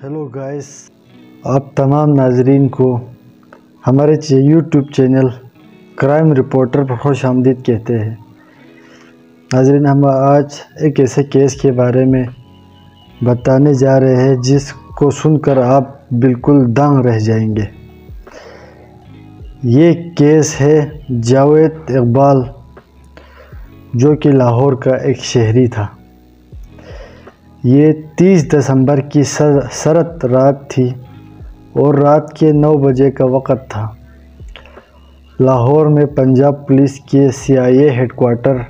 Hello guys, آپ تمام ناظرین کو ہمارے یوٹیوب چینل کرائم رپورٹر پر خوش آمدید کہتے ہیں۔ ناظرین، ہم آج ایک ایسے کیس کے بارے میں بتانے جا رہے ہیں جس کو سن کر آپ بالکل دنگ رہ جائیں گے۔ یہ کیس ہے جاوید اقبال، جو کہ لاہور کا ایک شہری تھا۔ یہ 30 دسمبر کی سرد رات تھی اور رات کے 9 بجے کا وقت تھا۔ لاہور میں پنجاب پولیس کے CIA ہیڈ کوارٹر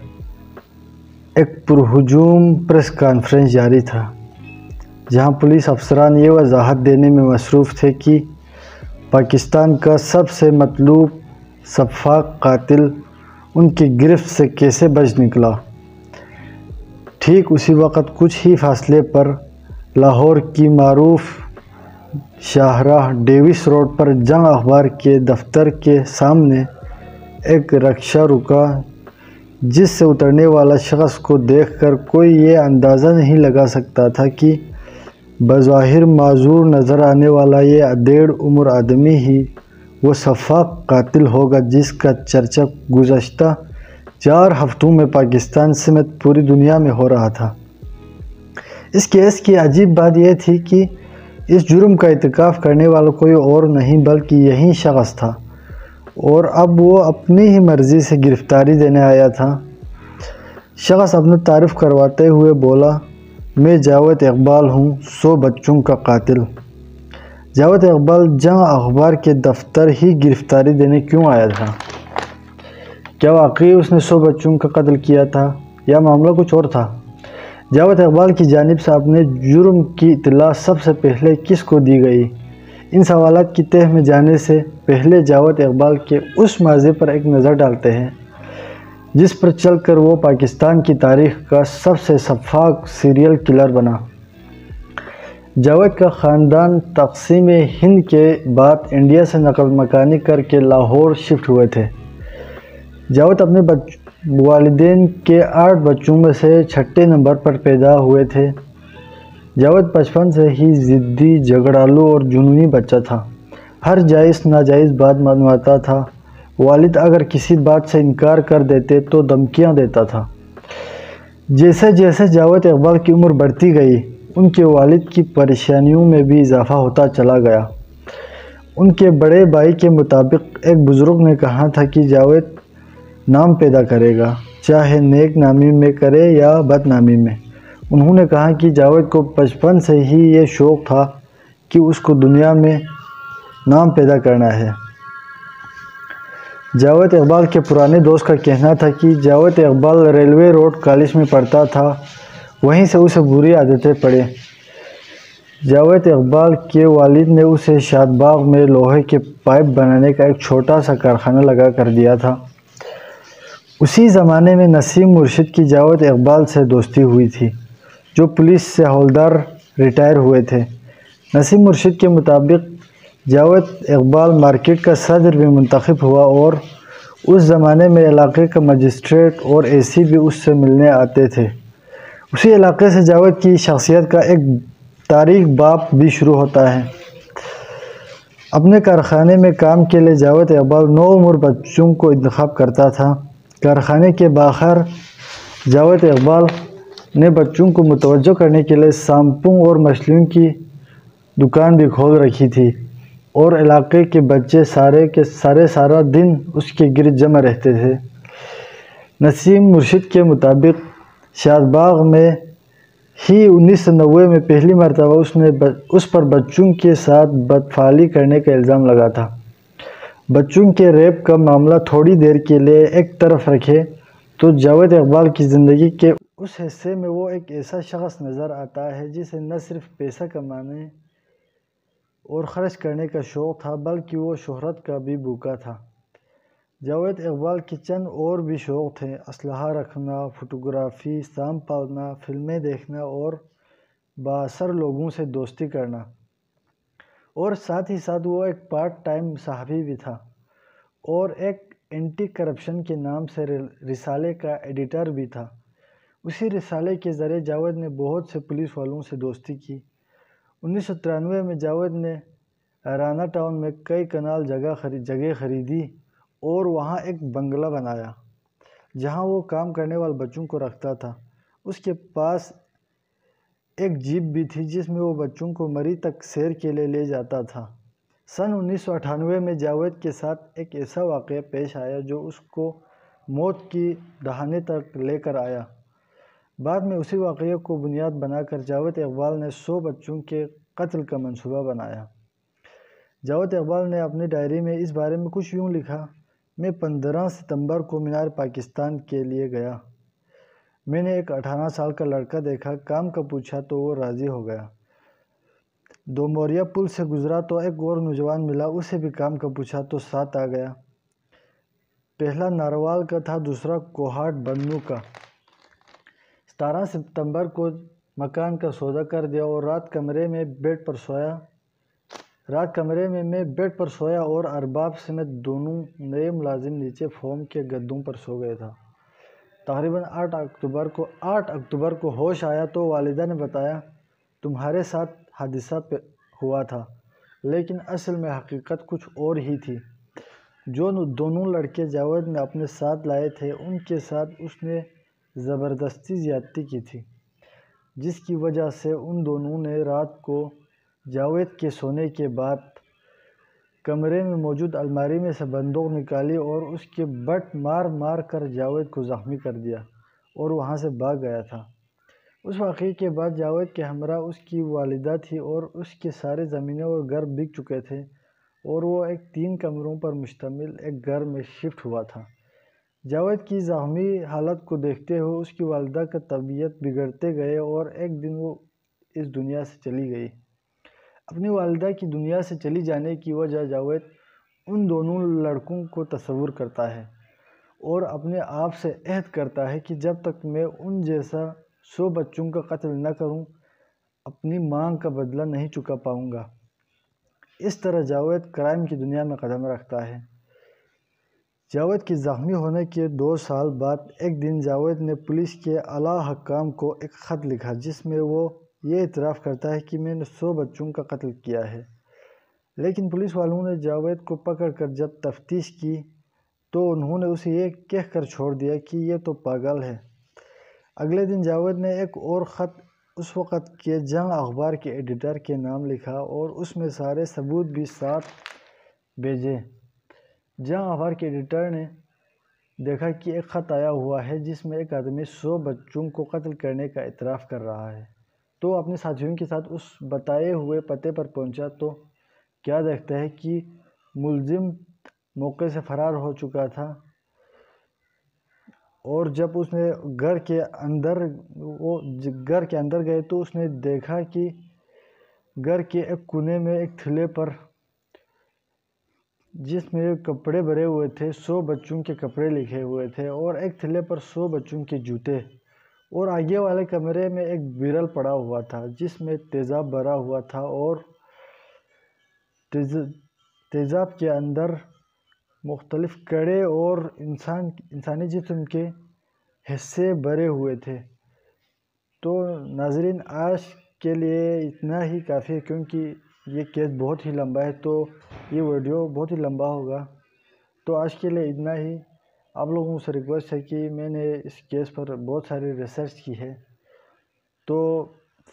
ایک پرہجوم پریس کانفرنس جاری تھا، جہاں پولیس افسران یہ وضاحت دینے میں مصروف تھے کہ پاکستان کا سب سے مطلوب سفاک قاتل ان کی گرفت سے کیسے بچ نکلا۔ ٹھیک اسی وقت کچھ ہی فاصلے پر لاہور کی معروف شاہراہ ڈیوس روڈ پر جنگ اخبار کے دفتر کے سامنے ایک رکشہ رکا، جس سے اترنے والا شخص کو دیکھ کر کوئی یہ اندازہ نہیں لگا سکتا تھا کہ بظاہر معذور نظر آنے والا یہ ادھیڑ عمر آدمی ہی وہ سفاک قاتل ہوگا جس کا چرچا گزشتہ 4 ہفتوں میں پاکستان سمیت پوری دنیا میں ہو رہا تھا۔ اس کیس کی عجیب بات یہ تھی کہ اس جرم کا ارتکاب کرنے والا کوئی اور نہیں بلکہ یہی شخص تھا، اور اب وہ اپنی ہی مرضی سے گرفتاری دینے آیا تھا۔ شخص اپنا تعارف کرواتے ہوئے بولا، میں جاوید اقبال ہوں، 100 بچوں کا قاتل۔ جاوید اقبال جنگ اخبار کے دفتر ہی گرفتاری دینے کیوں آیا تھا؟ کیا واقعی اس نے 100 بچوں کا قتل کیا تھا یا معاملہ کچھ اور تھا؟ جاوید اقبال کی جانب سے اپنے جرم کی اطلاع سب سے پہلے کس کو دی گئی؟ ان سوالات کی تہہ میں جانے سے پہلے جاوید اقبال کے اس ماضی پر ایک نظر ڈالتے ہیں جس پر چل کر وہ پاکستان کی تاریخ کا سب سے شفاف سیریل کلر بنا۔ جاوید کا خاندان تقسیم ہند کے بعد انڈیا سے نقل مکانی کر کے لاہور شفٹ ہوئے تھے۔ جاوید اپنے والدین کے 8 بچوں میں سے 6 نمبر پر پیدا ہوئے تھے۔ جاوید بچپن سے ہی ضدی، جھگڑالو اور جنونی بچہ تھا۔ ہر جائز ناجائز بات منواتا تھا۔ والد اگر کسی بات سے انکار کر دیتے تو دھمکیاں دیتا تھا۔ جیسے جیسے جاوید اقبال کی عمر بڑھتی گئی، ان کے والد کی پریشانیوں میں بھی اضافہ ہوتا چلا گیا۔ ان کے بڑے بھائی کے مطابق ایک بزرگ نے کہا تھا کہ جاوید نام پیدا کرے گا، چاہے نیک نامی میں کرے یا بد نامی میں۔ انہوں نے کہا کہ جاوید کو بچپن سے ہی یہ شوق تھا کہ اس کو دنیا میں نام پیدا کرنا ہے۔ جاوید اقبال کے پرانے دوست کا کہنا تھا کہ Javed Iqbal railway road college میں پڑھتا تھا، وہیں سے اسے بری عادتیں پڑیں۔ جاوید اقبال کے والد نے اسے شاد باغ میں لوہے کے پائپ بنانے کا ایک چھوٹا سا کارخانہ لگا کر دیا تھا۔ اسی زمانے میں نسیم مرشد کی جاوید اقبال سے دوستی ہوئی تھی، جو پولیس سے ہولدار ریٹائر ہوئے تھے۔ نسیم مرشد کے مطابق جاوید اقبال مارکیٹ کا صدر بھی منتخب ہوا اور اس زمانے میں علاقے کا مجسٹریٹ اور AC بھی اس سے ملنے آتے تھے۔ اسی علاقے سے جاوید کی شخصیت کا ایک تاریخ باب بھی شروع ہوتا ہے۔ اپنے کارخانے میں کام کے لیے جاوید اقبال 9 عمر بچوں کو انتخاب کرتا تھا۔ کارخانے کے باہر جاوید اقبال نے بچوں کو متوجہ کرنے کے لیے سانپوں اور مچھلیوں کی دکان بھی کھول رکھی تھی، اور علاقے کے بچے سارا دن اس کے گرد جمع رہتے تھے۔ نسیم مرشد کے مطابق شاد باغ میں ہی 1990 میں پہلی مرتبہ اس پر بچوں کے ساتھ بدفعلی کرنے کا الزام لگا تھا۔ بچوں کے ریپ کا معاملہ تھوڑی دیر کے لیے ایک طرف رکھے تو جاوید اقبال کی زندگی کے اس حصے میں وہ ایک ایسا شخص نظر آتا ہے جسے نہ صرف پیسہ کمانے اور خرچ کرنے کا شوق تھا بلکہ وہ شہرت کا بھی بھوکا تھا۔ جاوید اقبال کے چند اور بھی شوق تھے: اسلحہ رکھنا، فوٹوگرافی، سانپ پالنا، فلمیں دیکھنا اور بااثر لوگوں سے دوستی کرنا، اور ساتھ ہی ساتھ وہ ایک پارٹ ٹائم صحافی بھی تھا اور ایک اینٹی کرپشن کے نام سے رسالے کا ایڈیٹر بھی تھا۔ اسی رسالے کے ذریعے جاوید نے بہت سے پولیس والوں سے دوستی کی 1993 میں جاوید نے رانا ٹاؤن میں کئی کنال جگہ خریدی اور وہاں ایک بنگلہ بنایا جہاں وہ کام کرنے والے بچوں کو رکھتا تھا۔ اس کے پاس ایک جیپ بھی تھی جس میں وہ بچوں کو مری تک سیر کے لیے لے جاتا تھا۔ سن 1998 میں جاوید کے ساتھ ایک ایسا واقعہ پیش آیا جو اس کو موت کی دہانے تک لے کر آیا۔ بعد میں اسی واقعے کو بنیاد بنا کر جاوید اقبال نے 100 بچوں کے قتل کا منصوبہ بنایا۔ جاوید اقبال نے اپنی ڈائری میں اس بارے میں کچھ یوں لکھا: میں 15 ستمبر کو مینار پاکستان کے لیے گیا۔ میں نے ایک 18 سال کا لڑکا دیکھا، کام کا پوچھا تو وہ راضی ہو گیا۔ دوموریا پل سے گزرا تو ایک اور نوجوان ملا، اسے بھی کام کا پوچھا تو ساتھ آ گیا۔ پہلا ناروال کا تھا، دوسرا کوہاٹ بنو کا۔ 17 ستمبر کو مکان کا سودا کر دیا اور رات کمرے میں میں بیڈ پر سویا اور ارباب سمیت دونوں نئے ملازم نیچے فوم کے گدوں پر سو گئے تھا۔ تقریباً 8 اکتوبر کو ہوش آیا تو والدہ نے بتایا، تمہارے ساتھ حادثہ ہوا تھا، لیکن اصل میں حقیقت کچھ اور ہی تھی۔ جو دونوں لڑکے جاوید نے اپنے ساتھ لائے تھے ان کے ساتھ اس نے زبردستی زیادتی کی تھی، جس کی وجہ سے ان دونوں نے رات کو جاوید کے سونے کے بعد کمرے میں موجود الماری میں سے بندوق نکالی اور اس کے بٹ مار کر جاوید کو زخمی کر دیا اور وہاں سے بھاگ گیا تھا۔ اس واقعے کے بعد جاوید کے ہمراہ اس کی والدہ تھی اور اس کے سارے زمینیں اور گھر بک چکے تھے اور وہ ایک 3 کمروں پر مشتمل ایک گھر میں شفٹ ہوا تھا۔ جاوید کی زخمی حالت کو دیکھتے ہوئے اس کی والدہ کا طبیعت بگڑتے گئے اور ایک دن وہ اس دنیا سے چلی گئی۔ اپنی والدہ کی دنیا سے چلی جانے کی وجہ جاوید ان دونوں لڑکوں کو تصور کرتا ہے اور اپنے آپ سے عہد کرتا ہے کہ جب تک میں ان جیسا 100 بچوں کا قتل نہ کروں اپنی مانگ کا بدلہ نہیں چکا پاؤں گا۔ اس طرح جاوید کرائم کی دنیا میں قدم رکھتا ہے۔ جاوید کے زخمی ہونے کے 2 سال بعد ایک دن جاوید نے پولیس کے اعلیٰ حکام کو ایک خط لکھا جس میں وہ یہ اعتراف کرتا ہے کہ میں نے 100 بچوں کا قتل کیا ہے، لیکن پولیس والوں نے جاوید کو پکڑ کر جب تفتیش کی تو انہوں نے اسے یہ کہہ کر چھوڑ دیا کہ یہ تو پاگل ہے۔ اگلے دن جاوید نے ایک اور خط اس وقت کے جنگ اخبار کے ایڈیٹر کے نام لکھا اور اس میں سارے ثبوت بھی ساتھ بھیجے۔ جنگ اخبار کے ایڈیٹر نے دیکھا کہ ایک خط آیا ہوا ہے جس میں ایک آدمی 100 بچوں کو قتل کرنے کا اعتراف کر رہا ہے، تو اپنے ساتھیوں کے ساتھ اس بتائے ہوئے پتے پر پہنچا تو کیا دیکھتا ہے کہ ملزم موقع سے فرار ہو چکا تھا، اور جب اس نے گھر کے اندر گئے تو اس نے دیکھا کہ گھر کے ایک کونے میں ایک تھیلے پر جس میں کپڑے بھرے ہوئے تھے 100 بچوں کے کپڑے لکھے ہوئے تھے اور ایک تھیلے پر 100 بچوں کے جوتے، اور آگے والے کمرے میں ایک بیرل پڑا ہوا تھا جس میں تیزاب بھرا ہوا تھا اور تیزاب کے اندر مختلف کڑے اور انسانی جسم کے حصے بھرے ہوئے تھے۔ تو ناظرین، آج کے لیے اتنا ہی کافی ہے کیونکہ یہ کیس بہت ہی لمبا ہے تو یہ ویڈیو بہت ہی لمبا ہوگا، تو آج کے لیے اتنا ہی۔ آپ لوگوں سے ریکویسٹ ہے کہ میں نے اس کیس پر بہت ساری ریسرچ کی ہے، تو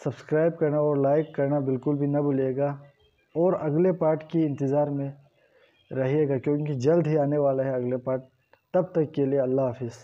سبسکرائب کرنا اور لائک کرنا بالکل بھی نہ بھولیے گا، اور اگلے پارٹ کی انتظار میں رہیے گا کیونکہ جلد ہی آنے والا ہے اگلے پارٹ۔ تب تک کے لیے اللہ حافظ۔